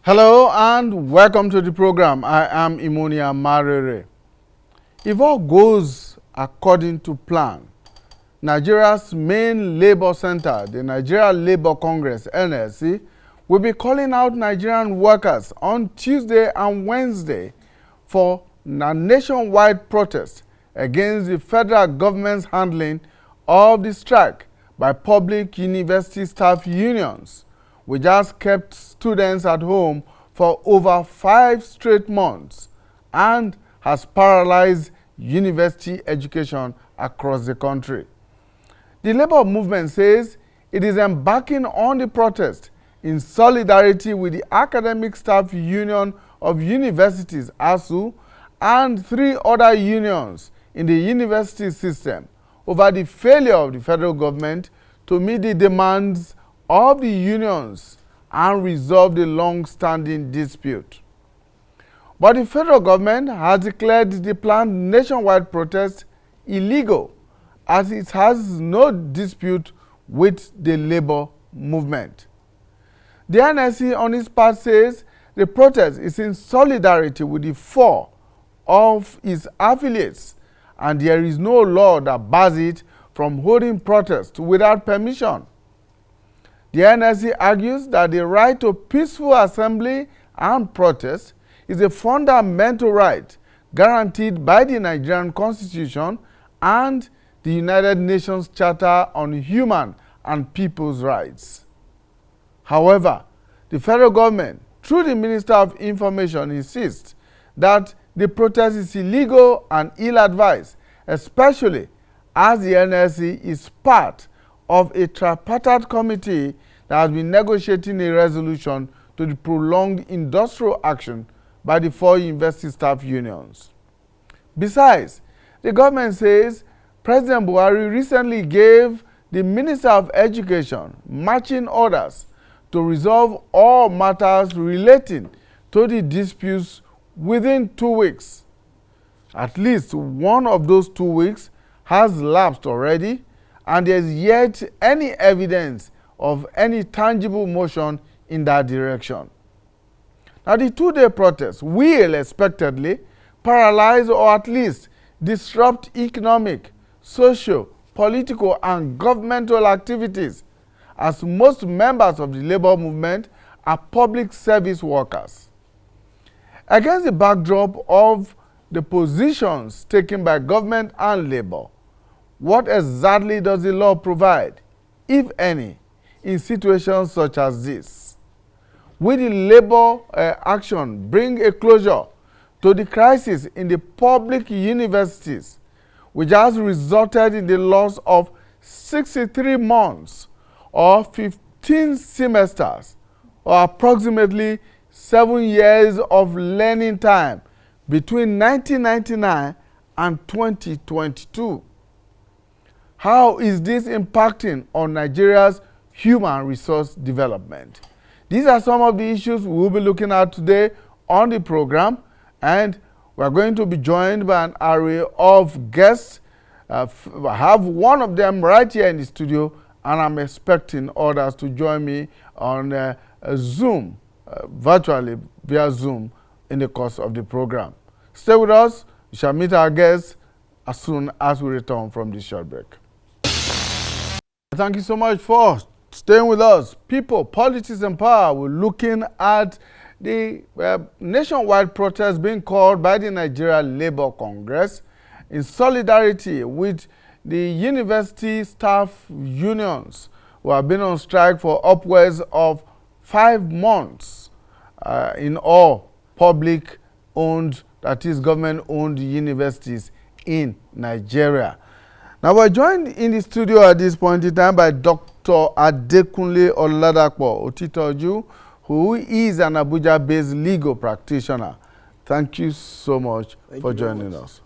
Hello and welcome to the program. I am Imonia Marere. If all goes according to plan, Nigeria's main labor center, the Nigeria Labour Congress, NLC, will be calling out Nigerian workers on Tuesday and Wednesday for a nationwide protest against the federal government's handling of the strike by public university staff unions, which has kept students at home for over 5 straight months and has paralyzed university education across the country. The labor movement says it is embarking on the protest in solidarity with the Academic Staff Union of Universities, ASUU, and 3 other unions in the university system over the failure of the federal government to meet the demands of the unions and resolve the long-standing dispute. But the federal government has declared the planned nationwide protest illegal, as it has no dispute with the labor movement. The NLC on its part says the protest is in solidarity with the 4 of its affiliates, and there is no law that bars it from holding protests without permission. The NLC argues that the right to peaceful assembly and protest is a fundamental right guaranteed by the Nigerian Constitution and the United Nations Charter on Human and People's Rights. However, the federal government, through the Minister of Information, insists that the protest is illegal and ill-advised, especially as the NLC is part of a tripartite committee that has been negotiating a resolution to the prolonged industrial action by the 4 university staff unions. Besides, the government says President Buhari recently gave the Minister of Education marching orders to resolve all matters relating to the disputes within 2 weeks. At least one of those 2 weeks has lapsed already, and there is yet any evidence of any tangible motion in that direction. Now, the 2-day protest will expectedly paralyze or at least disrupt economic, social, political, and governmental activities, as most members of the labor movement are public service workers. Against the backdrop of the positions taken by government and labor, what exactly does the law provide, if any, in situations such as this? Will the labor action bring a closure to the crisis in the public universities, which has resulted in the loss of 63 months or 15 semesters, or approximately 7 years of learning time between 1999 and 2022? How is this impacting on Nigeria's human resource development? These are some of the issues we will be looking at today on the program, and we are going to be joined by an array of guests. I have one of them right here in the studio, and I'm expecting others to join me on Zoom, virtually via Zoom, in the course of the program. Stay with us. We shall meet our guests as soon as we return from this short break. Thank you so much for staying with us. People, Politics and Power, we're looking at the nationwide protest being called by the Nigeria Labour Congress in solidarity with the university staff unions who have been on strike for upwards of 5 months in all public-owned, that is government-owned universities in Nigeria. Now, we're joined in the studio at this point in time by Dr. Adekunle Oladapo Otitoju, who is an Abuja-based legal practitioner. Thank you so much for joining us.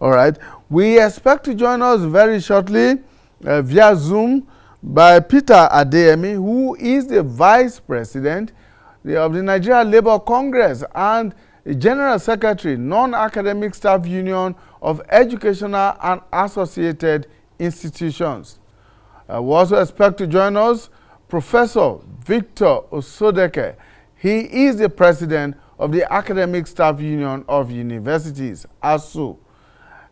All right. We expect to join us very shortly via Zoom by Peter Adeyemi, who is the Vice President of the Nigeria Labour Congress and the General Secretary, Non-Academic Staff Union of Educational and Associated Institutions. We also expect to join us Professor Victor Osadeker. He is the president of the Academic Staff Union of Universities, ASUU.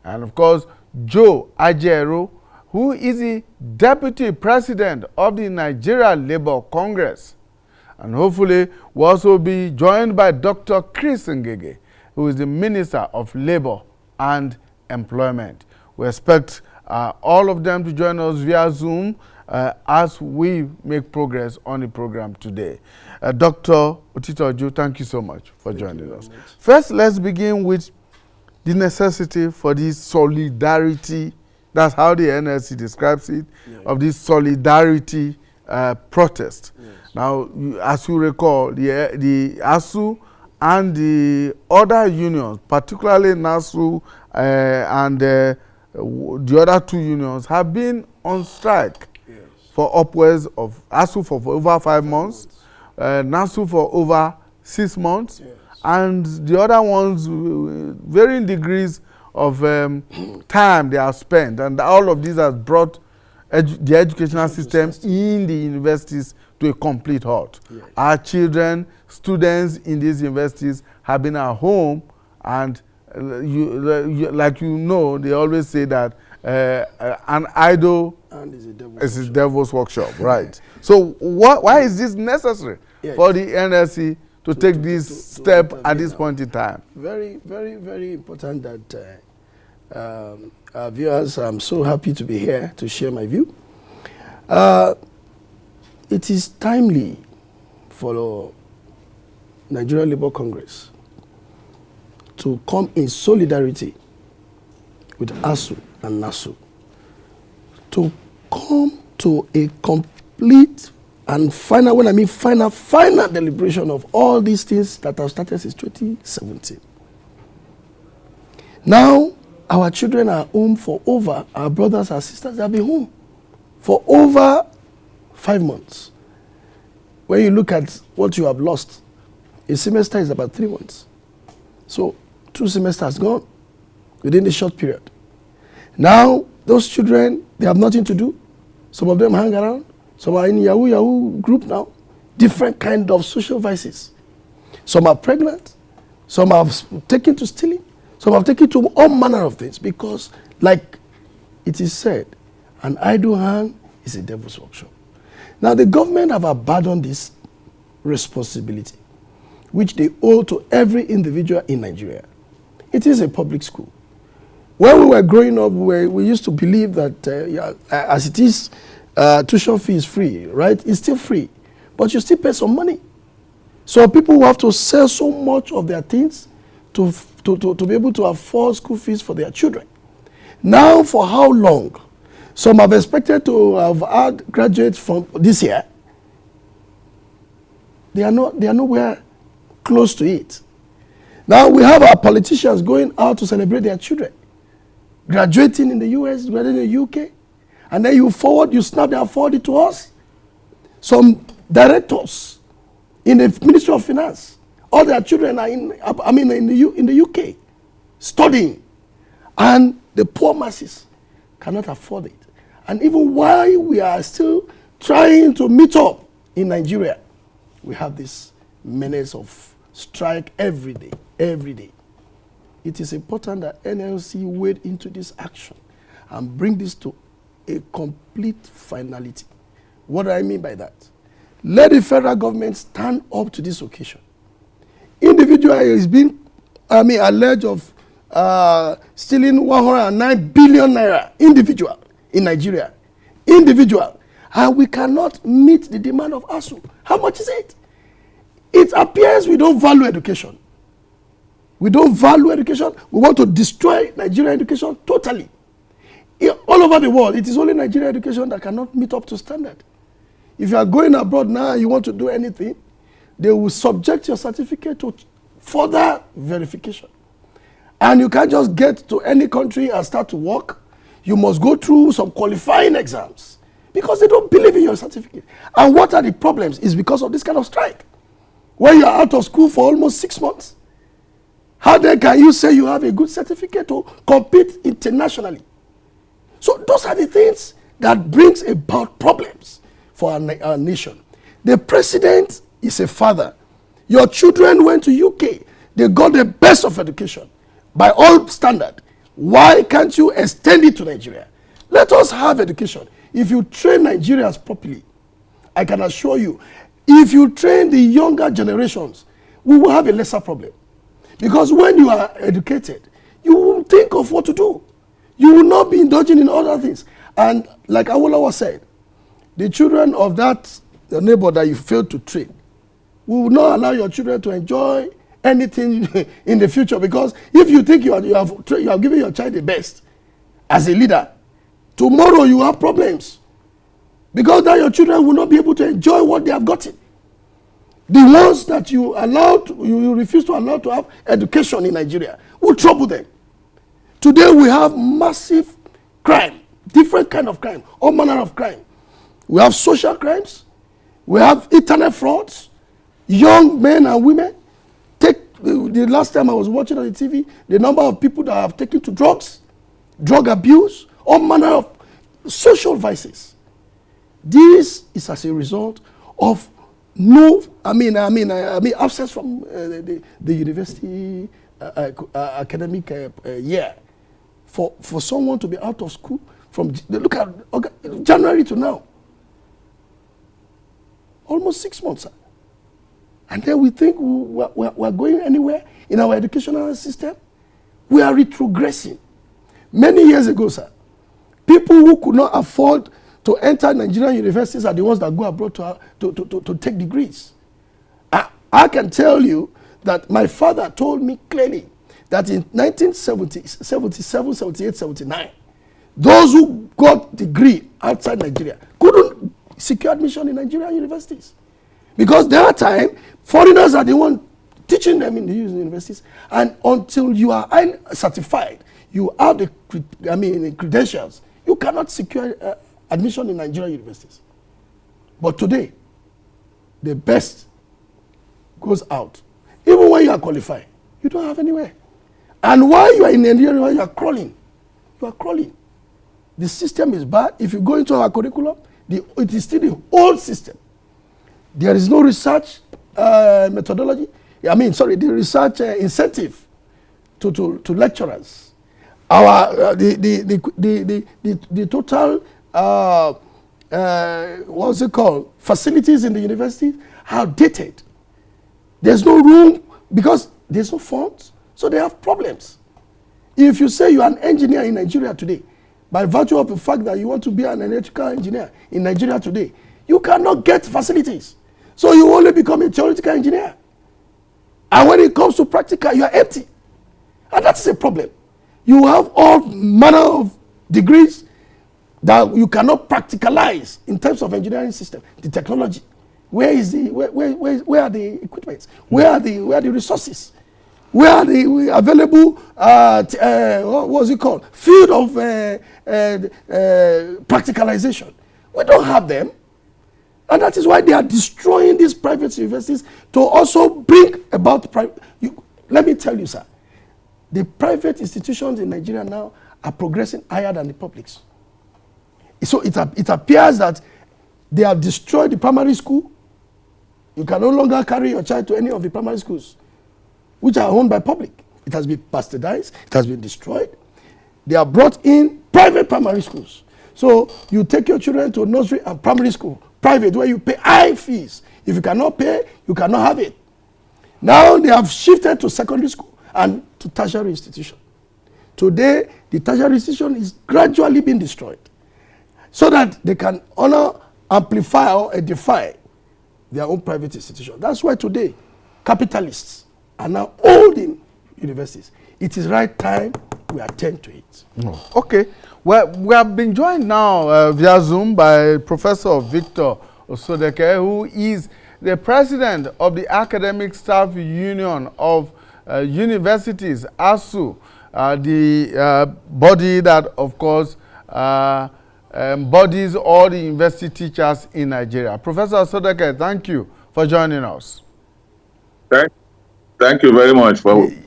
And of course, Joe Ajero, who is the deputy president of the Nigeria Labour Congress. And hopefully, we'll also be joined by Dr. Chris Ngege, who is the Minister of Labour and Employment. We expect all of them to join us via Zoom as we make progress on the program today. Dr. Otitoju, thank you so much for joining us. First, let's begin with the necessity for this solidarity. That's how the NLC describes it, of this solidarity protest. Yes. Now, as you recall, the ASUU and the other unions, particularly NASU and the other two unions, have been on strike for upwards of ASUU for over 5 months, NASU for over 6 months, and the other ones varying degrees of time they have spent, and all of these has brought the educational system in the universities to a complete halt. Our children, students in these universities have been at home, and like you know, they always say that an idol is a devil's workshop, right? So why is this necessary for the NLC to take this step at this point in time? Very, very, very important that our viewers, I'm so happy to be here to share my view. It is timely for the Nigerian Labour Congress to come in solidarity with ASUU and NASU to come to a complete and final, when I mean final deliberation of all these things that have started since 2017. Now, our children are home for over, our brothers and sisters have been home for over 5 months. When you look at what you have lost, a semester is about 3 months. So 2 semesters gone within a short period. Now, those children, they have nothing to do. Some of them hang around. Some are in Yahoo group now. Different kind of social vices. Some are pregnant. Some have taken to stealing. Some have taken to all manner of things because, like it is said, an idle hand is a devil's workshop. Now, the government have abandoned this responsibility, which they owe to every individual in Nigeria. It is a public school. When we were growing up, we used to believe that as it is, tuition fee is free, right? It's still free, but you still pay some money. So people who have to sell so much of their things to be able to afford school fees for their children. Now, for how long? Some have expected to have had graduates from this year. They are nowhere close to it. Now we have our politicians going out to celebrate their children, graduating in the US, graduating in the UK, and then you snap and forward it to us. Some directors in the Ministry of Finance, all their children are in the UK, studying, and the poor masses cannot afford it. And even while we are still trying to meet up in Nigeria, we have this menace of strike every day. It is important that NLC wade into this action and bring this to a complete finality. What do I mean by that? Let the federal government stand up to this occasion. Individual is being alleged of stealing 109 billion naira, individual, in Nigeria. Individual. And we cannot meet the demand of ASUU. How much is it? It appears we don't value education. We don't value education. We want to destroy Nigerian education totally. All over the world, it is only Nigerian education that cannot meet up to standard. If you are going abroad now and you want to do anything, they will subject your certificate to further verification. And you can't just get to any country and start to work. You must go through some qualifying exams because they don't believe in your certificate. And what are the problems? Is because of this kind of strike. When you are out of school for almost 6 months, how then can you say you have a good certificate to compete internationally? So those are the things that brings about problems for our nation. The president is a father. Your children went to UK. They got the best of education by all standard. Why can't you extend it to Nigeria? Let us have education. If you train Nigerians properly, I can assure you, if you train the younger generations, we will have a lesser problem. Because when you are educated, you will think of what to do. You will not be indulging in other things. And like Awolowo said, the children of that neighbor that you failed to train, we will not allow your children to enjoy anything in the future. Because if you think you have given your child the best as a leader, tomorrow you have problems. Because then your children will not be able to enjoy what they have gotten. The ones that you refuse to allow to have education in Nigeria will trouble them. Today we have massive crime, different kind of crime, all manner of crime. We have social crimes, we have internet frauds, young men and women. The last time I was watching on the TV, the number of people that have taken to drugs, drug abuse, all manner of social vices. This is as a result of absence from the university academic year. For someone to be out of school from, look at January to now, almost 6 months. Sir. And then we think we're going anywhere in our educational system. We are retrogressing. Many years ago, sir, people who could not afford to enter Nigerian universities are the ones that go abroad to take degrees. I can tell you that my father told me clearly that in 1970, 77, 78, 79, those who got degree outside Nigeria couldn't secure admission in Nigerian universities. Because there are time, foreigners are the one teaching them in the universities, and until you are certified, you have the credentials, you cannot secure admission in Nigerian universities. But today, the best goes out. Even when you are qualified, you don't have anywhere. And while you are in Nigeria, you are crawling. You are crawling. The system is bad. If you go into our curriculum, it is still the old system. There is no research methodology. The research incentive to lecturers. The total what's it called? Facilities in the university are dated. There's no room because there's no funds, so they have problems. If you say you are an engineer in Nigeria today, by virtue of the fact that you want to be an electrical engineer in Nigeria today, you cannot get facilities. So you only become a theoretical engineer. And when it comes to practical, you are empty. And that's a problem. You have all manner of degrees that you cannot practicalize in terms of engineering system, the technology. Where are the equipment? Where are the resources? Where are the available what's it called? Field of practicalization. We don't have them. And that is why they are destroying these private universities to also bring about private. Let me tell you, sir, the private institutions in Nigeria now are progressing higher than the publics. So it appears that they have destroyed the primary school. You can no longer carry your child to any of the primary schools, which are owned by public. It has been bastardized. It has been destroyed. They are brought in private primary schools. So you take your children to nursery and primary school, private, where you pay high fees. If you cannot pay, you cannot have it. Now they have shifted to secondary school and to tertiary institution. Today, the tertiary institution is gradually being destroyed so that they can honor, amplify, or edify their own private institution. That's why today, capitalists are now holding universities. It is right time we attend to it. Okay. Well, we have been joined now via Zoom by Professor Victor Osadeker, who is the president of the Academic Staff Union of Universities, ASUU, the body that, of course, embodies all the university teachers in Nigeria. Professor Osadeker, thank you for joining us. Thank you very much.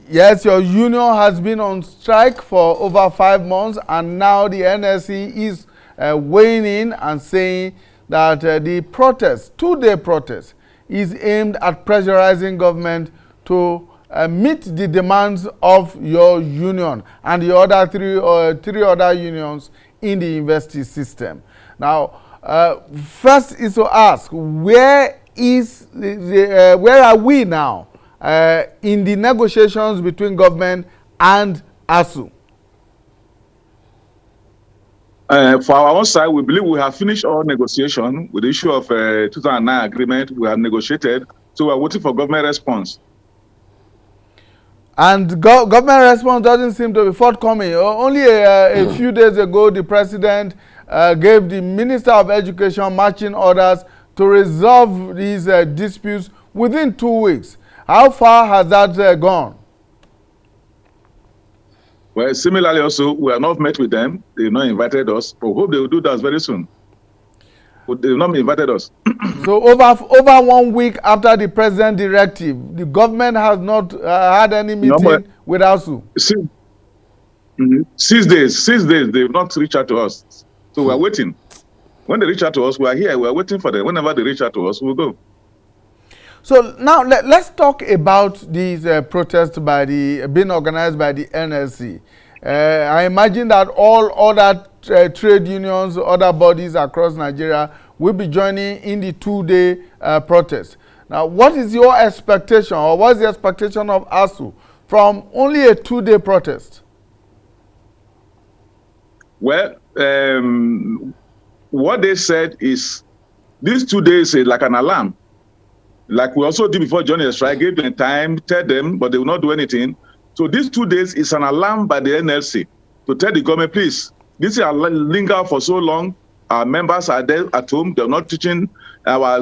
Yes, your union has been on strike for over 5 months, and now the NLC is weighing in and saying that the protest, two-day protest, is aimed at pressurizing government to meet the demands of your union and the other three other unions in the university system. Now, first is to ask, where are we now in the negotiations between government and ASUU? For our own side, we believe we have finished all negotiation with the issue of 2009 agreement. We have negotiated, so we are waiting for government response. And government response doesn't seem to be forthcoming. Only a few days ago, the president gave the Minister of Education marching orders to resolve these disputes within 2 weeks. How far has that gone? Well, similarly also, we have not met with them. They have not invited us. We hope they will do that very soon. But they have not invited us. So over 1 week after the president directive, the government has not had any meeting with ASUU. 6 days. 6 days, they have not reached out to us. So we are waiting. When they reach out to us, we are here. We are waiting for them. Whenever they reach out to us, we'll go. So now let's talk about these protests being organized by the NLC. I imagine that all other trade unions, other bodies across Nigeria will be joining in the 2-day protest. Now, what is your expectation, or what is the expectation of ASUU from only a 2-day protest? Well, what they said is these 2 days is like an alarm. Like we also did before joining the strike, gave them time, tell them, but they will not do anything. So these 2 days is an alarm by the NLC to tell the government, please, this is linger for so long. Our members are there at home. They're not teaching. Our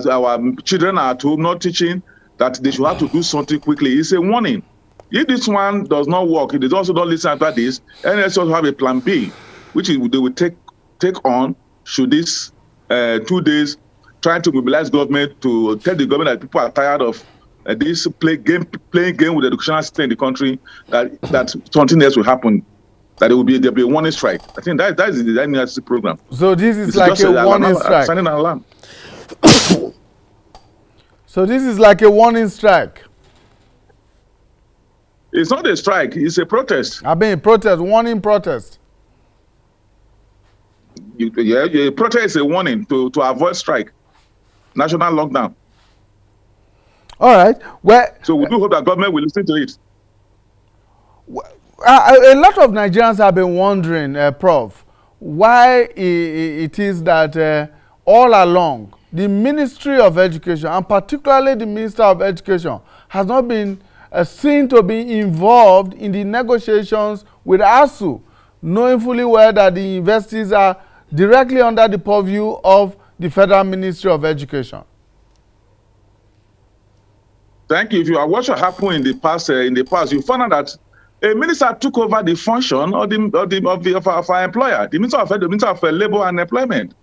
children are at home, not teaching, that they should have to do something quickly. It's a warning. If this one does not work, if they also don't listen after this, NLC also have a plan B, which is they will take on should this 2 days trying to mobilize government to tell the government that people are tired of this playing game with the educational system in the country, that something else will happen, that there'll be a warning strike. I think that is the NLC program. So this is like a warning strike. Signing an alarm. So this is like a warning strike. It's not a strike, it's a protest. I mean, protest, warning protest. A protest is a warning to avoid strike. National lockdown. All right. Well, so we do hope that government will listen to it. A lot of Nigerians have been wondering, Prof, why it is that all along the Ministry of Education, and particularly the Minister of Education, has not been seen to be involved in the negotiations with ASUU, knowing fully well that the universities are directly under the purview of the Federal Ministry of Education. Thank you. If you are watching what happened in the past, you found out that a minister took over the function of our employer, the Minister of Labor and Employment.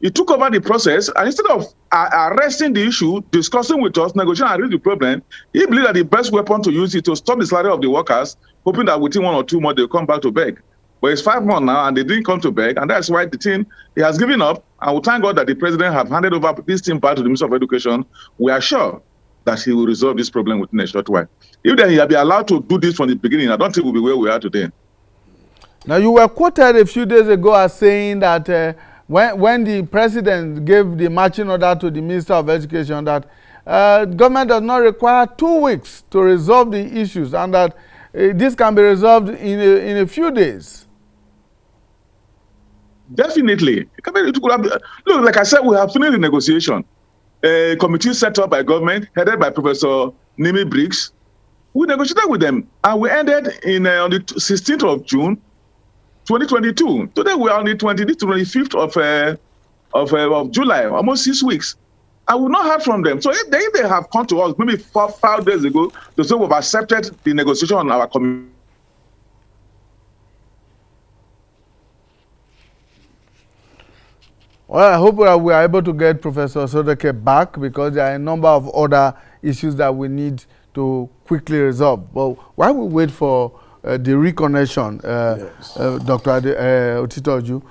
He took over the process, and instead of arresting the issue, discussing with us, negotiating and read the problem, he believed that the best weapon to use is to stop the salary of the workers, hoping that within 1 or 2 months they'll come back to beg. But it's 5 months now, and they didn't come to beg, and that's why the team he has given up. And we thank God that the president have handed over this team back to the Minister of Education. We are sure that he will resolve this problem within a short while. If then he had been allowed to do this from the beginning, I don't think we'll be where we are today. Now, you were quoted a few days ago as saying that when the president gave the marching order to the Minister of Education, that government does not require 2 weeks to resolve the issues, and that this can be resolved in a few days. Definitely. Look, like I said, we have finished the negotiation. A committee set up by government, headed by Professor Nimi Briggs. We negotiated with them, and we ended on the 16th of June, 2022. Today we are on the 25th of July, almost 6 weeks. I will not heard from them. So if they have come to us maybe 5 days ago to say we've accepted the negotiation on our committee. Well, I hope we are able to get Professor Osadeker back, because there are a number of other issues that we need to quickly resolve. But while we wait for the reconnection, yes. Dr. Otitoju,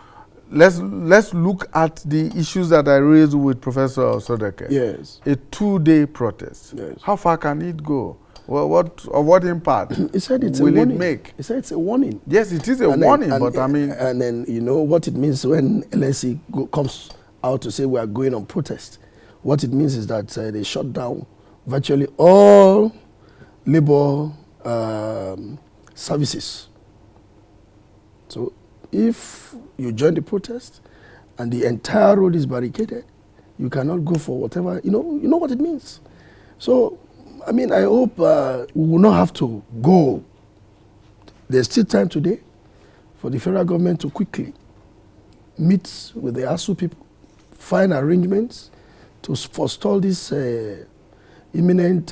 let's look at the issues that I raised with Professor Osadeker. Yes. A 2-day protest. Yes. How far can it go? Well, what impact He said it's will a warning. it make? He said it's a warning. Yes, it is a warning, but I mean... And then you know what it means when NLC comes out to say we are going on protest. What it means is that they shut down virtually all labor services. So if you join the protest and the entire road is barricaded, you cannot go for whatever, you know what it means. So, I mean, I hope we will not have to go. There's still time today for the federal government to quickly meet with the ASUU people, find arrangements to forestall this imminent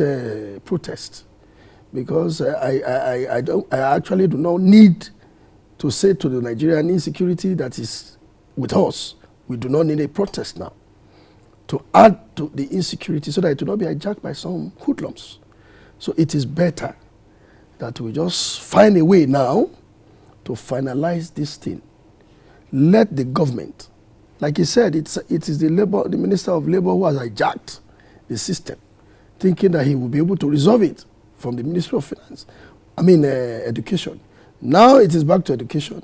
protest. Because I actually do not need to say to the Nigerian insecurity that is with us, we do not need a protest now to add to the insecurity so that it will not be hijacked by some hoodlums. So it is better that we just find a way now to finalize this thing. Let the government, like he said, it is the Minister of Labor who has hijacked the system, thinking that he will be able to resolve it from the Ministry of Finance, Education. Now it is back to education.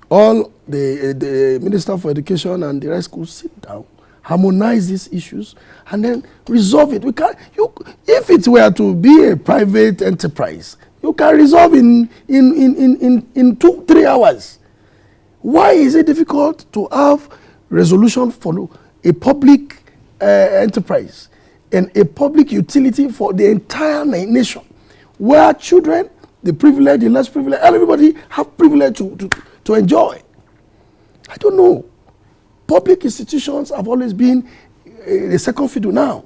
All the Minister for Education and the rest could sit down, harmonize these issues, and then resolve it. If it were to be a private enterprise, you can resolve in 2-3 hours. Why is it difficult to have resolution for a public enterprise and a public utility for the entire nation, where children, the privileged, the less privileged, everybody have privilege to enjoy? I don't know. Public institutions have always been a second fiddle now,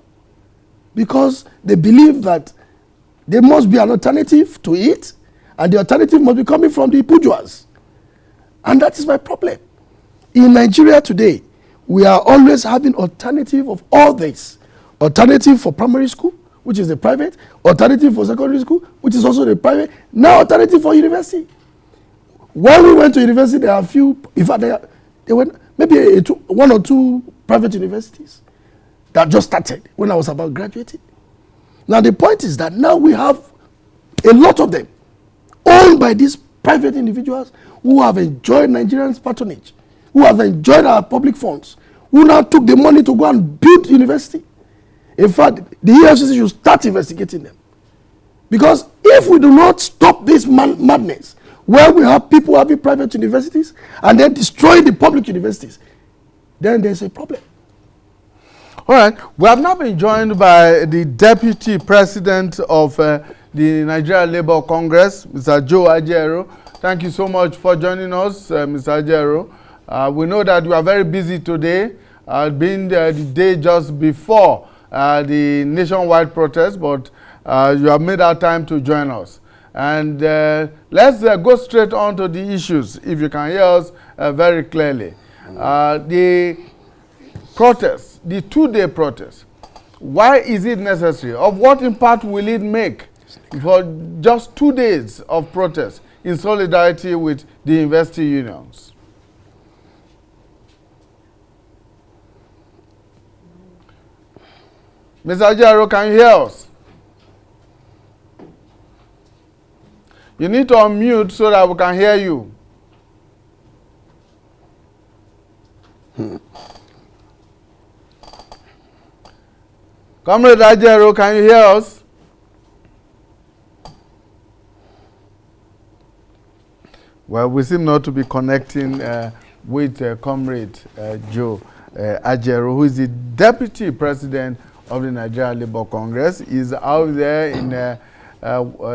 because they believe that there must be an alternative to it, and the alternative must be coming from the bourgeois. And that is my problem. In Nigeria today, we are always having alternative of all this. Alternative for primary school, which is the private. Alternative for secondary school, which is also the private. Now alternative for university. When we went to university, there are a few, in fact, there were maybe 1 or 2 private universities that just started when I was about graduating. Now the point is that now we have a lot of them owned by these private individuals who have enjoyed Nigerians' patronage, who have enjoyed our public funds, who now took the money to go and build university. In fact, the EFCC should start investigating them. Because if we do not stop this madness, where we have people having private universities and then destroying the public universities, then there's a problem. All right. We have now been joined by the Deputy President of the Nigerian Labour Congress, Mr. Joe Ajero. Thank you so much for joining us, Mr. Ajero. We know that you are very busy today, being the day just before the nationwide protest, but you have made our time to join us. And let's go straight on to the issues, if you can hear us very clearly. The protest, the 2-day protest, why is it necessary? Of what impact will it make for just 2 days of protest in solidarity with the university unions? Mr. Ajero, can you hear us? You need to unmute so that we can hear you. Comrade Ajero, can you hear us? Well, we seem not to be connecting with Comrade Joe Ajero, who is the Deputy President of the Nigerian Labour Congress. He's out there in a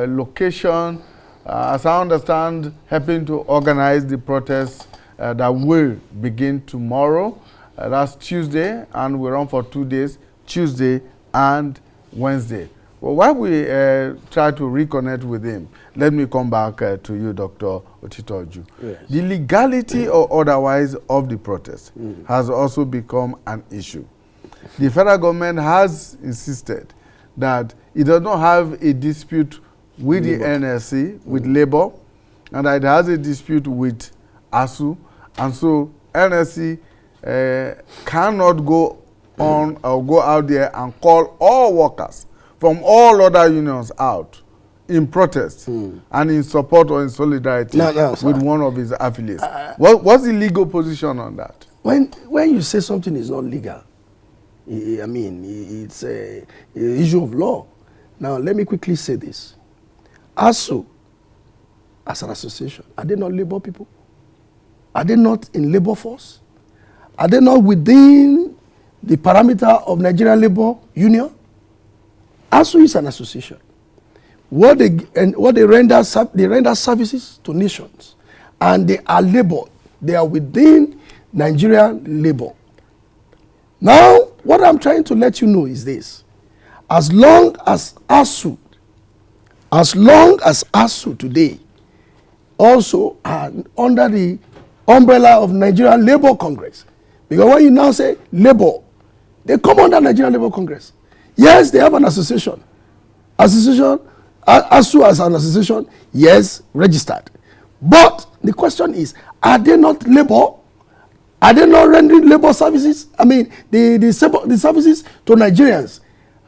location, as I understand, helping to organize the protest that will begin tomorrow. That's Tuesday, and we run for 2 days, Tuesday and Wednesday. Well, while we try to reconnect with him, let me come back to you, Dr. Otitoju. Yes. The legality or otherwise of the protest has also become an issue. The federal government has insisted that it does not have a dispute with the NLC, with Labour, and that it has a dispute with ASUU, and so NLC cannot go on or go out there and call all workers from all other unions out in protest and in support or in solidarity with one of his affiliates. What's the legal position on that? When you say something is not legal, I mean, it's an issue of law. Now, let me quickly say this. ASUU, as an association, are they not labor people? Are they not in labor force? Are they not within the parameter of Nigerian Labor Union? ASUU is an association. What they render services to nations, and they are labor. They are within Nigerian labor. Now, what I'm trying to let you know is this: as long as ASUU today also are under the umbrella of Nigerian Labour Congress, because when you now say labor, they come under Nigerian Labour Congress. Yes, they have an association. ASUU as an association, yes, registered. But the question is, are they not labor? Are they not rendering labor services? I mean, the services to Nigerians.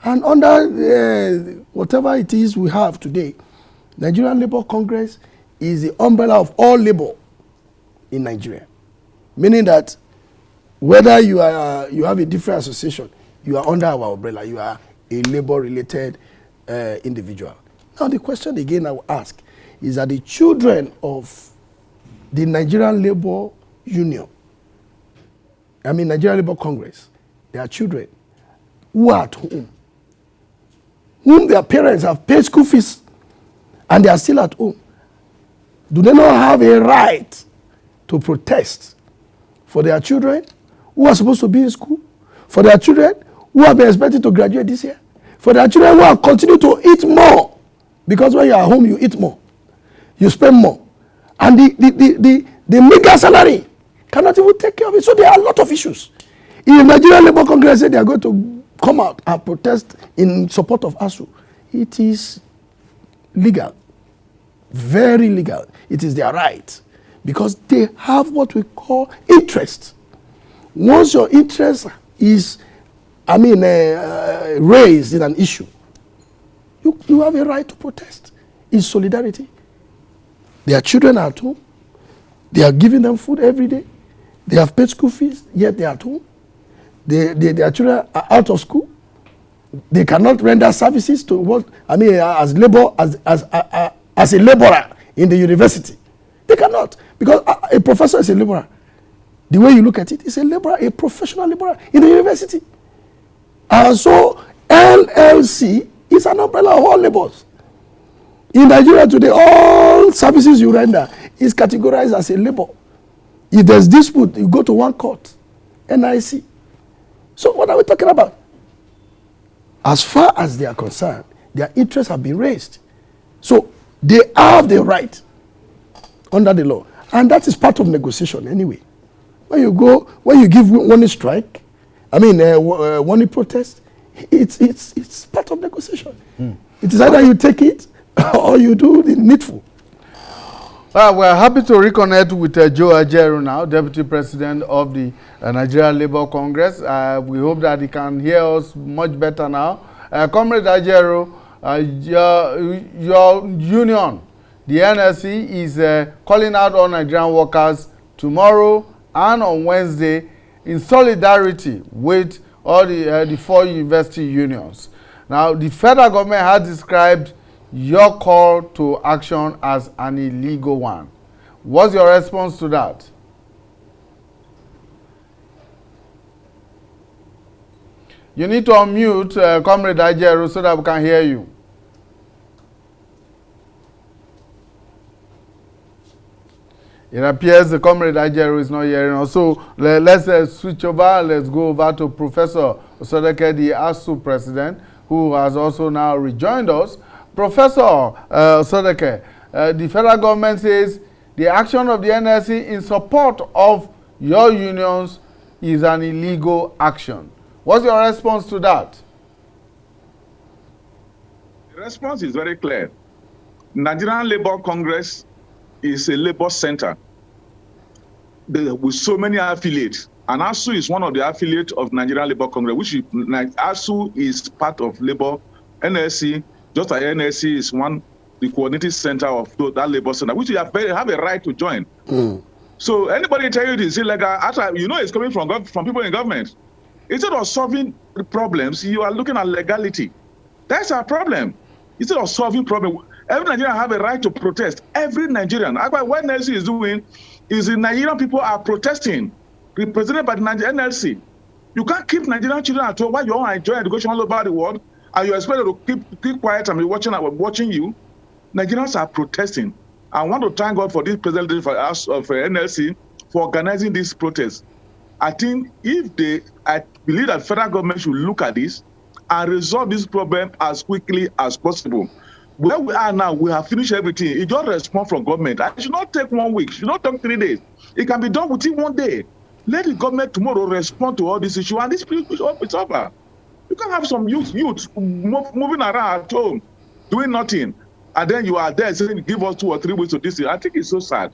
And under whatever it is we have today, Nigerian Labour Congress is the umbrella of all labor in Nigeria. Meaning that whether you have a different association, you are under our umbrella, you are a labor-related individual. Now, the question again I will ask is that the children of the Nigerian Labour Union, Nigerian Labour Congress, their children who are at home, whom their parents have paid school fees and they are still at home, do they not have a right to protest for their children who are supposed to be in school, for their children who have been expected to graduate this year, for their children who have continued to eat more? Because when you are home, you eat more, you spend more, and the meager salary cannot even take care of it. So there are a lot of issues. If the Nigerian Labour Congress said they are going to come out and protest in support of ASUU, it is legal, very legal. It is their right, because they have what we call interest. Once your interest is, raised in an issue, you have a right to protest in solidarity. Their children are at home. They are giving them food every day. They have paid school fees, yet they are at home. Their children are out of school. They cannot render services to as a laborer in the university. They cannot, because a professor is a laborer. The way you look at it, is a laborer, a professional laborer in the university. And so NLC is an umbrella of all labors. In Nigeria today, all services you render is categorized as a labor. If there's dispute, you go to one court, NIC. So what are we talking about? As far as they are concerned, their interests have been raised. So they have the right under the law. And that is part of negotiation anyway. When you give one strike, one protest, it's part of negotiation. It is either you take it or you do the needful. Well, we're happy to reconnect with Ajero now, Deputy President of the Nigerian Labour Congress. We hope that he can hear us much better now. Comrade Ajero, your union, the NLC, is calling out all Nigerian workers tomorrow and on Wednesday in solidarity with all the 4 university unions. Now, the federal government has described your call to action as an illegal one. What's your response to that? You need to unmute Comrade Ajero so that we can hear you. It appears the Comrade Ajero is not hearing us. So let's switch over. Let's go over to Professor Sodiq, the ASUU president, who has also now rejoined us. Professor Osadeker, the federal government says the action of the NLC in support of your unions is an illegal action. What's your response to that? The response is very clear. Nigerian Labour Congress is a labor center. with so many affiliates. And ASUU is one of the affiliates of Nigerian Labour Congress, which is, like, ASUU is part of Labour. NLC, just like NLC is the coordinating center of that Labour center, which you have a right to join. So anybody tell you this is illegal, it's coming from people in government. Instead of solving the problems, you are looking at legality. That's our problem. Instead of solving problem, every Nigerian have a right to protest. Every Nigerian. What NLC is doing is the Nigerian people are protesting, represented by the NLC. You can't keep Nigerian children at home while you all enjoy education all over the world, and you're expected to keep quiet and be watching you. Nigerians are protesting. I want to thank God for this president of NLC for organizing this protest. I think I believe that federal government should look at this and resolve this problem as quickly as possible. Where we are now, we have finished everything. It just respond from government. It should not take 1 week. It should not take 3 days. It can be done within 1 day. Let the government tomorrow respond to all this issue, and this it's over. You can have some youth moving around at home, doing nothing, and then you are there saying, give us 2 or 3 weeks to this. I think it's so sad.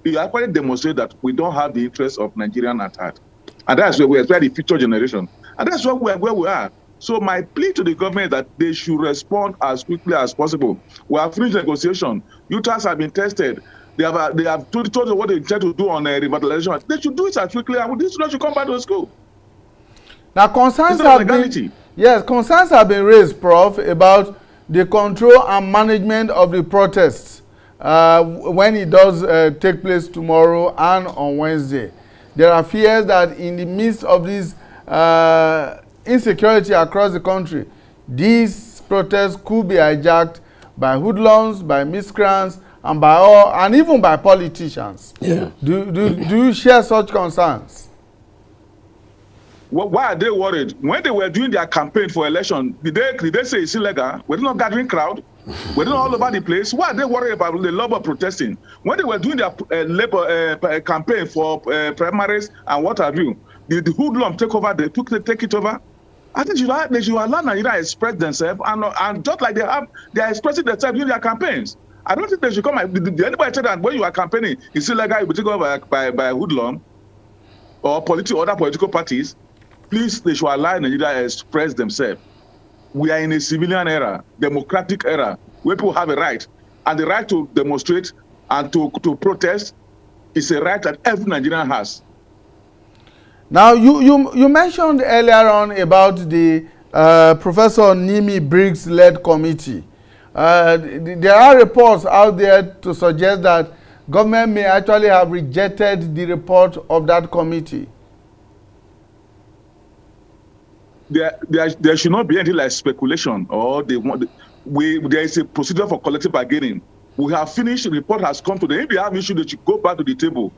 You actually demonstrate that we don't have the interest of Nigerian at heart. And that's where we are, the future generation. And that's where we are. So my plea to the government is that they should respond as quickly as possible. We have finished negotiation. Youths have been tested. They have told you what they intend to do on revitalization. They should do it as quickly, and these students should come back to school. Now, concerns have been raised, Prof, about the control and management of the protests when it does take place tomorrow and on Wednesday. There are fears that in the midst of this insecurity across the country, these protests could be hijacked by hoodlums, by miscreants, and even by politicians. Yeah. Do you share such concerns? Well, why are they worried? When they were doing their campaign for election, did they say it's illegal? Were they not gathering crowd? Were they not all over the place? Why are they worried about the labor protesting? When they were doing their labor campaign for primaries and what have you, the hoodlum take it over? I think they should allow Nigeria to express themselves, and just like they are expressing themselves during their campaigns. I don't think they should come. Did anybody tell that when you are campaigning, it's illegal, you will take over by hoodlum or other political parties? Please, they should allow Nigeria to express themselves. We are in a civilian era, democratic era, where people have a right. And the right to demonstrate and to protest is a right that every Nigerian has. Now, you mentioned earlier on about the Professor Nimi Briggs-led committee. There are reports out there to suggest that government may actually have rejected the report of that committee. There should not be anything like speculation, or there is a procedure for collective bargaining. We have finished, the report has come to them. If they have issue, they should go back to the table.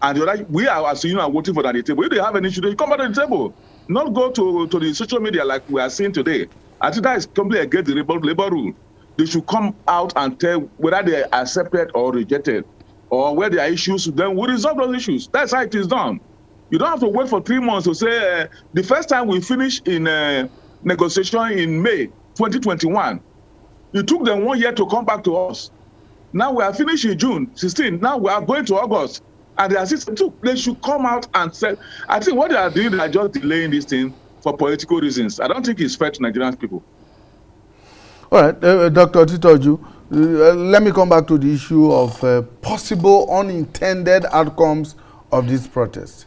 And we are, as you know, waiting for that at the table. If they have an issue, they should come back to the table. Not go to the social media like we are seeing today. I think that is completely against the labor rule. They should come out and tell whether they are accepted or rejected, or where there are issues, then we resolve those issues. That's how it is done. You don't have to wait for 3 months to say, the first time we finished in negotiation in May 2021, it took them 1 year to come back to us. Now we are finished in June 16. Now we are going to August. And they should come out and say, I think what they are doing, they are just delaying this thing for political reasons. I don't think it's fair to Nigerian people. All right, Dr. Titoju, let me come back to the issue of possible unintended outcomes of this protest.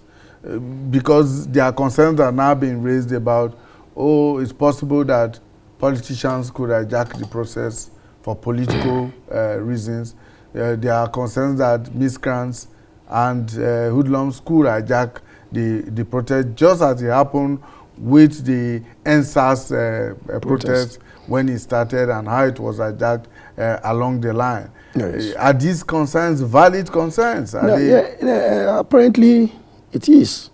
Because there are concerns that are now being raised about, it's possible that politicians could hijack the process for political reasons. There are concerns that miscreants and hoodlums could hijack the protest, just as it happened with the NSAS protest when it started and how it was hijacked along the line. Yes. Are these concerns valid concerns? Apparently it is.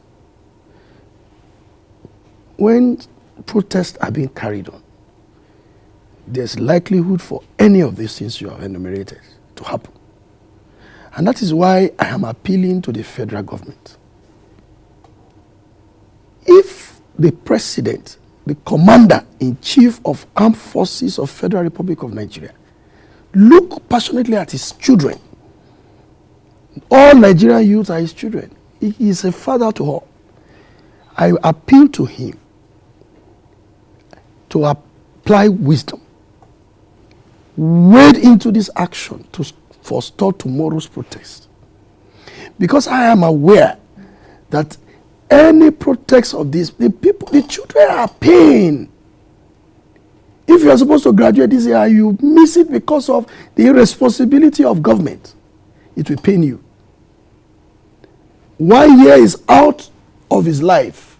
When protests are being carried on, there's likelihood for any of these things you have enumerated to happen. And that is why I am appealing to the federal government. If the president, the commander-in-chief of armed forces of Federal Republic of Nigeria, look passionately at his children, all Nigerian youth are his children. He is a father to all. I appeal to him to apply wisdom, wade into this action to forestall tomorrow's protest. Because I am aware that any protest of this, the children are paying. If you are supposed to graduate this year, you miss it because of the irresponsibility of government, it will pain you. 1 year is out of his life.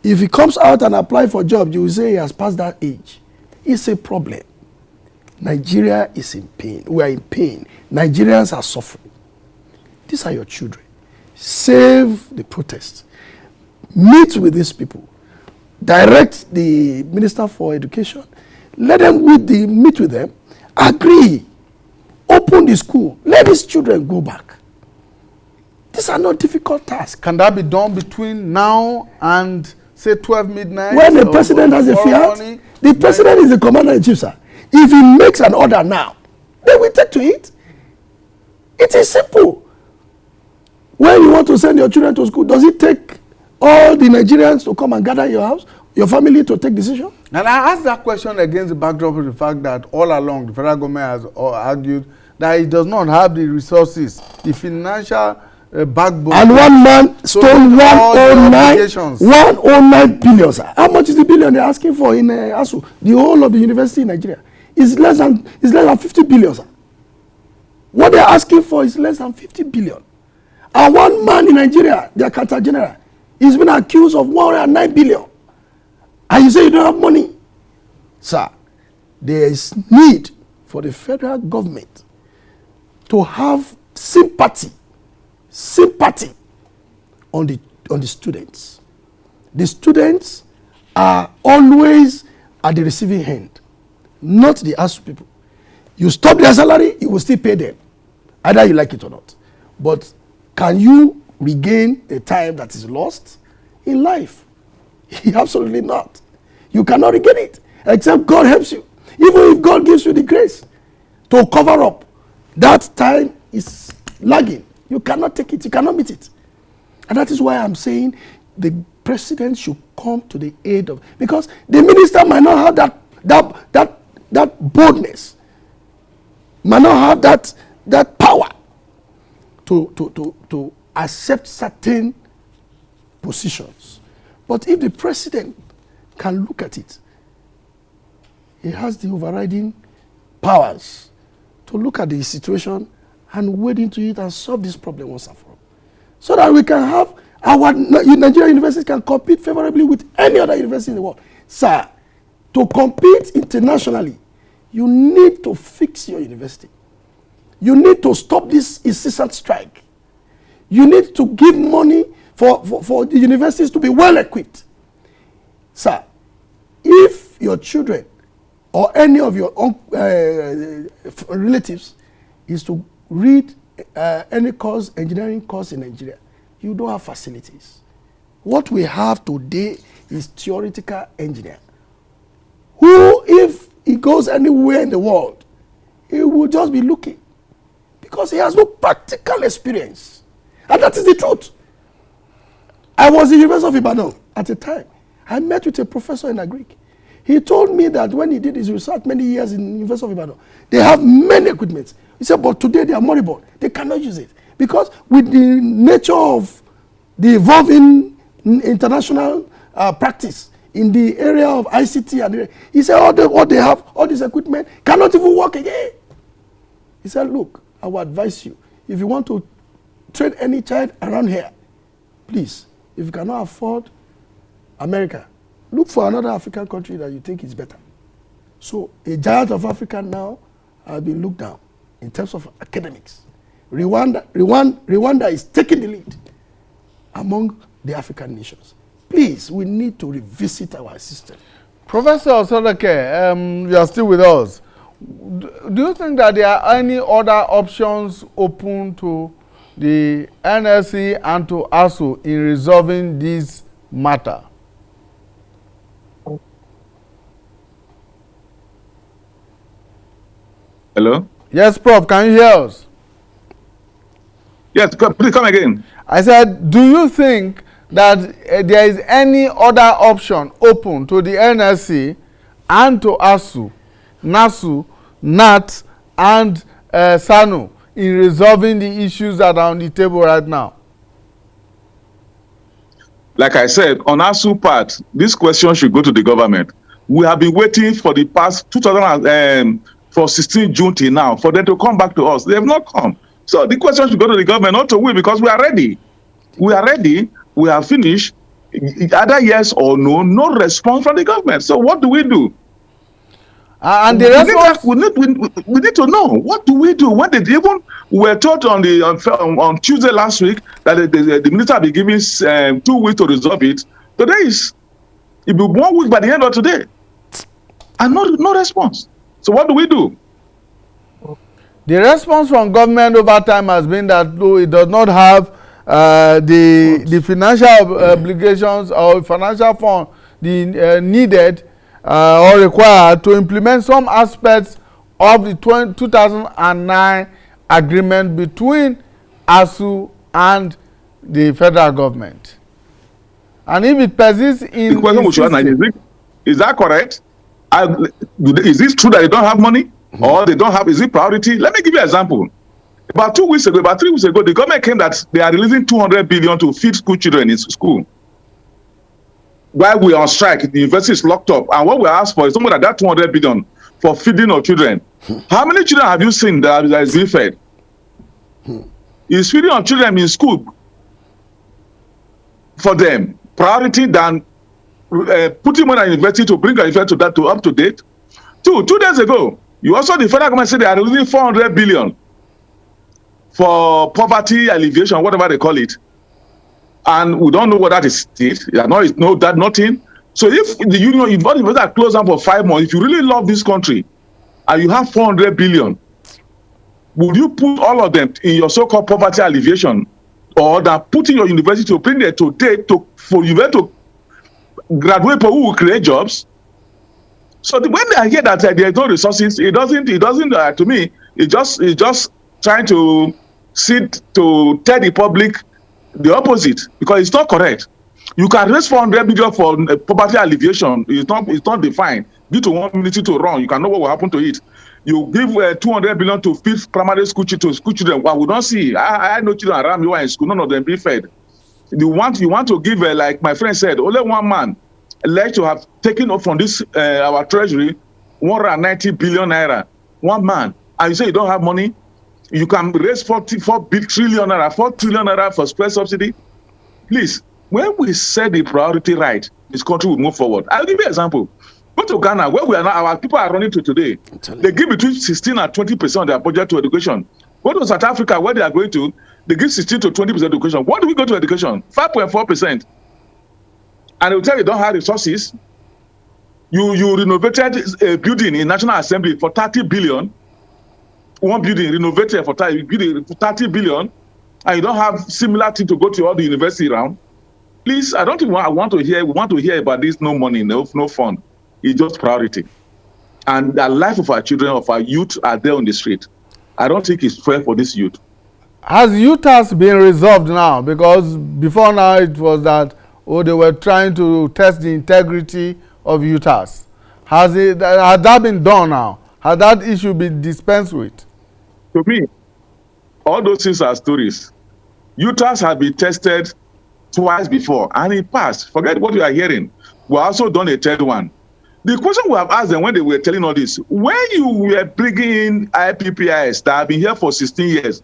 If he comes out and apply for a job, you will say he has passed that age. It's a problem. Nigeria is in pain. We are in pain. Nigerians are suffering. These are your children. Save the protest. Meet with these people. Direct the Minister for Education. Let them meet with them. Agree. Open the school. Let these children go back. These are not difficult tasks. Can that be done between now and, say, 12 midnight? When the president has a fiat, the president is the commander-in-chief, sir. If he makes an order now, they will take to it. It is simple. When you want to send your children to school, does it take all the Nigerians to come and gather your house, your family to take decision? And I ask that question against the backdrop of the fact that all along the federal government has argued that it does not have the resources, the financial backbone. And one man stole 109 billion, sir. How much is the billion they're asking for in ASUU? The whole of the university in Nigeria is less than 50 billion, sir. What they're asking for is less than 50 billion. And one man in Nigeria, the Accountant General, is been accused of 109 billion. And you say you don't have money? Sir, there is need for the federal government to have sympathy on the students. The students are always at the receiving end, not the ASUU people. You stop their salary, you will still pay them, either you like it or not. But can you regain the time that is lost in life? Absolutely not. You cannot regain it, except God helps you. Even if God gives you the grace to cover up, that time is lagging. You cannot take it. You cannot meet it. And that is why I'm saying the president should come to the aid of, because the minister might not have that boldness, might not have that power to accept certain positions. But if the president can look at it, he has the overriding powers to look at the situation and wade into it and solve this problem once and for all. So that we can have our Nigerian universities can compete favorably with any other university in the world. Sir, to compete internationally, you need to fix your university. You need to stop this incessant strike. You need to give money for the universities to be well equipped. Sir, if your children or any of your relatives is to read any course, engineering course in Nigeria, you don't have facilities. What we have today is theoretical engineer, who, if he goes anywhere in the world, he will just be looking, because he has no practical experience. And that is the truth. I was in the University of Ibadan at the time. I met with a professor in Agric. He told me that when he did his research many years in the University of Ibadan, they have many equipment. He said, but today they are moribund. They cannot use it. Because with the nature of the evolving international practice in the area of ICT, and he said, all they have, all this equipment, cannot even work again. He said, look, I will advise you, if you want to train any child around here, please, if you cannot afford America, look for another African country that you think is better. So a giant of Africa now has been looked down in terms of academics. Rwanda is taking the lead among the African nations. Please, we need to revisit our system. Professor Osadeker, you are still with us. Do you think that there are any other options open to the NLC and to ASUU in resolving this matter? Hello? Yes, Prof, can you hear us? Yes, please come again. I said, do you think that there is any other option open to the NLC and to ASUU, NASU, NAT, and SANU in resolving the issues that are on the table right now? Like I said, on ASUU part, this question should go to the government. We have been waiting for the past 16 June till now for them to come back to us. They have not come. So the question should go to the government, not to we, because we are ready. We are ready. We are finished. Either yes or no, no response from the government. So what do we do? And the response, we need to know, what do we do? When did even we were told on Tuesday last week that the minister will be giving 2 weeks to resolve it. Today it will be 1 week by the end of today, and no response. So what do we do? The response from government over time has been that though it does not have the financial obligations or financial fund needed or required to implement some aspects of the 2009 agreement between ASUU and the federal government. And if it persists in... The question is that correct? Is it true that they don't have money? Or they don't have, is it priority? Let me give you an example. About 3 weeks ago, the government came that they are releasing 200 billion to feed school children in school. While we are on strike, the university is locked up. And what we ask for is something like that 200 billion for feeding of children. How many children have you seen that is being fed? Is feeding of children in school for them priority than putting money in university to bring a university to up to date? 2 days ago, you also, the federal government said they are releasing 400 billion for poverty alleviation, whatever they call it. And we don't know what that is. Nothing. So if the union, if you are closed down for 5 months, if you really love this country and you have 400 billion, would you put all of them in your so-called poverty alleviation, or that putting your university to bring it to date for you to graduate people who will create jobs? So when I hear that there is no resources, it doesn't to me, it's just trying to tell the public the opposite, because it's not correct. You can raise 400 billion for poverty alleviation. It's not defined. Due to 1 minute to run, you can know what will happen to it. You give 200 billion to feed primary school children. Well, we don't see. I know children around me who are in school, none of them be fed. You want to give, like my friend said, only one man like to have taken up from this our treasury 190 billion naira. One man, and you say you don't have money. You can raise 4 trillion naira for spare subsidy. Please, when we set the priority right, this country will move forward. I'll give you an example. Go to Ghana, where we are now, our people are running to today. They give between 16 and 20% of their budget to education. Go to South Africa, where they are going to, they give 16 to 20% education. What do we go to education? 5.4%. And they will tell you don't have resources. You renovated a building in National Assembly for 30 billion. One building renovated for 30 billion, and you don't have similar thing to go to all the university around. Please, I don't even want to hear. We want to hear about this. No money, no fund. It's just priority. And the life of our children, of our youth, are there on the street. I don't think it's fair for this youth. Has UTAS been resolved now? Because before now it was that they were trying to test the integrity of UTAS. Has that been done now? Has that issue been dispensed with? To me, all those things are stories. UTAS have been tested twice before, and it passed. Forget what you are hearing. We also done a third one. The question we have asked them when they were telling all this, when you were bringing in IPPIS that have been here for 16 years,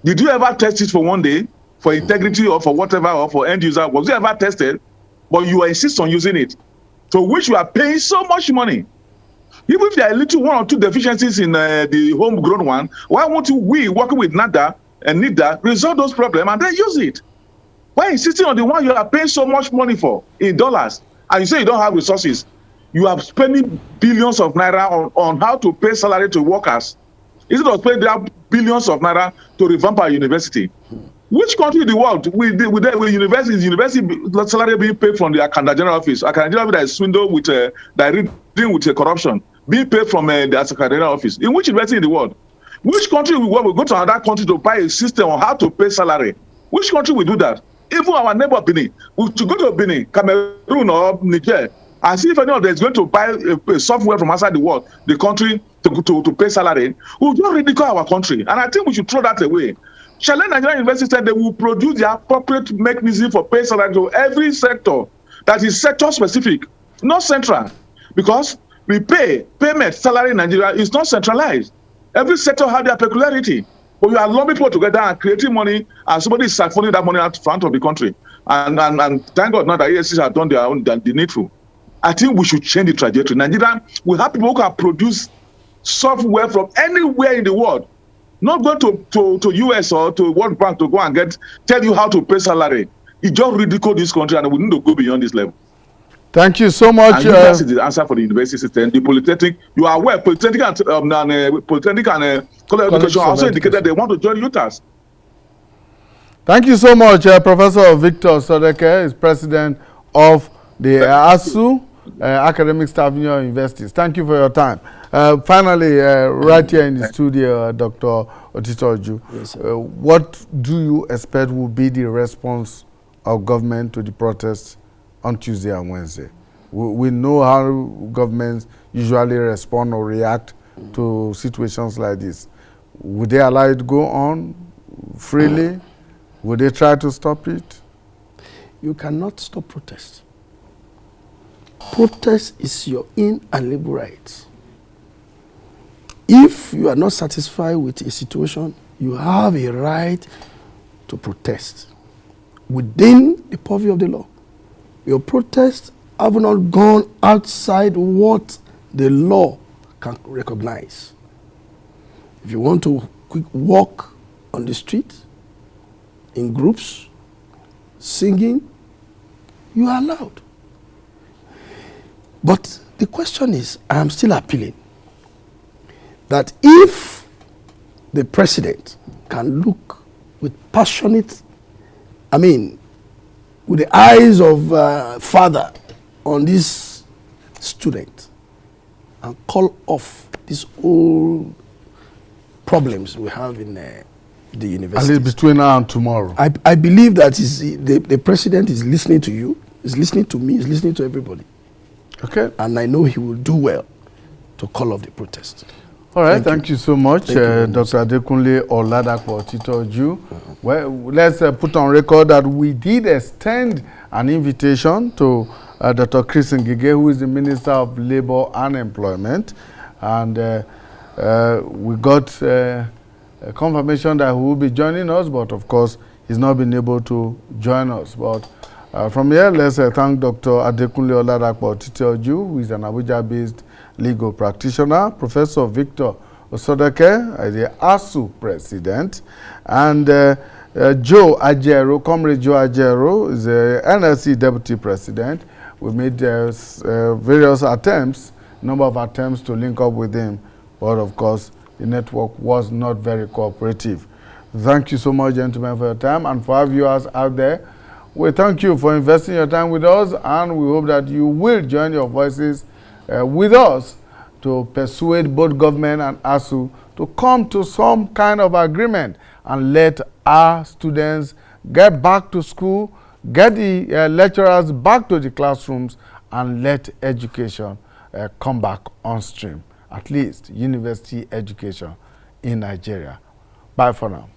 did you ever test it for one day, for integrity or for whatever, or for end user? Was it ever tested? But you insist on using it, to which you are paying so much money. Even if there are little 1 or 2 deficiencies in the homegrown one, why won't we, working with NADA and NIDA, resolve those problems and then use it? Why insisting on the one you are paying so much money for in dollars, and you say you don't have resources? You are spending billions of naira on how to pay salary to workers, instead of spending billions of naira to revamp our university. Which country in the world with university salary being paid from the Accountant General office? Accountant General office that is swindled with dealing with corruption, being paid from the Accountant General office. In which university in the world? Which country we go to another country to buy a system on how to pay salary? Which country will do that? Even our neighbor Benin, we should go to Benin, Cameroon, or Niger, and see if any of them is going to buy a software from outside the world, the country, to pay salary. We'll just ridicule our country. And I think we should throw that away. Challenge Nigerian universities said they will produce the appropriate mechanism for pay salary to every sector that is sector specific, not central. Because payment salary in Nigeria is not centralized. Every sector has their peculiarity. But you are lumping people together and creating money, and somebody is siphoning that money out front of the country. And thank God now that ASUU have done their own, the needful. I think we should change the trajectory. Nigeria, we have people who can produce software from anywhere in the world. Not going to US or to World Bank to go and tell you how to pay salary. It just ridicule this country, and we need to go beyond this level. Thank you so much. And that's the answer for the university system. The Polytechnic, you are aware, Polytechnic and college education also indicated they want to join UTAS. Thank you so much, Professor Victor Osadeker is president of the ASUU, Academic Staff Union Universities. Thank you for your time. Finally, right here in the studio, Dr. Otitoju, yes, what do you expect will be the response of government to the protests on Tuesday and Wednesday? We know how governments usually respond or react to situations like this. Would they allow it to go on freely? Would they try to stop it? You cannot stop protest. Protest is your inalienable right. If you are not satisfied with a situation, you have a right to protest within the purview of the law. Your protests have not gone outside what the law can recognize. If you want to walk on the street, in groups, singing, you are allowed. But the question is, I am still appealing, that if the president can look with passionate, with the eyes of father on this student and call off these old problems we have in the university. At least between now and tomorrow. I believe that the president is listening to you, is listening to me, is listening to everybody. Okay. And I know he will do well to call off the protest. All right, thank you so much, Dr. Adekunle Oladapo Otitoju. Well, let's put on record that we did extend an invitation to Dr. Chris Ngige, who is the Minister of Labor and Employment, and we got a confirmation that he will be joining us, but of course, he's not been able to join us. But from here, let's thank Dr. Adekunle Oladapo Otitoju, who is an Abuja-based legal practitioner, Professor Victor Osadeker, the ASUU president, and Comrade Joe Ajero is the NLC deputy president. We made various attempts, number of attempts to link up with him, but of course, the network was not very cooperative. Thank you so much, gentlemen, for your time, and for our viewers out there, we thank you for investing your time with us, and we hope that you will join your voices with us to persuade both government and ASUU to come to some kind of agreement and let our students get back to school, get the lecturers back to the classrooms, and let education come back on stream, at least university education in Nigeria. Bye for now.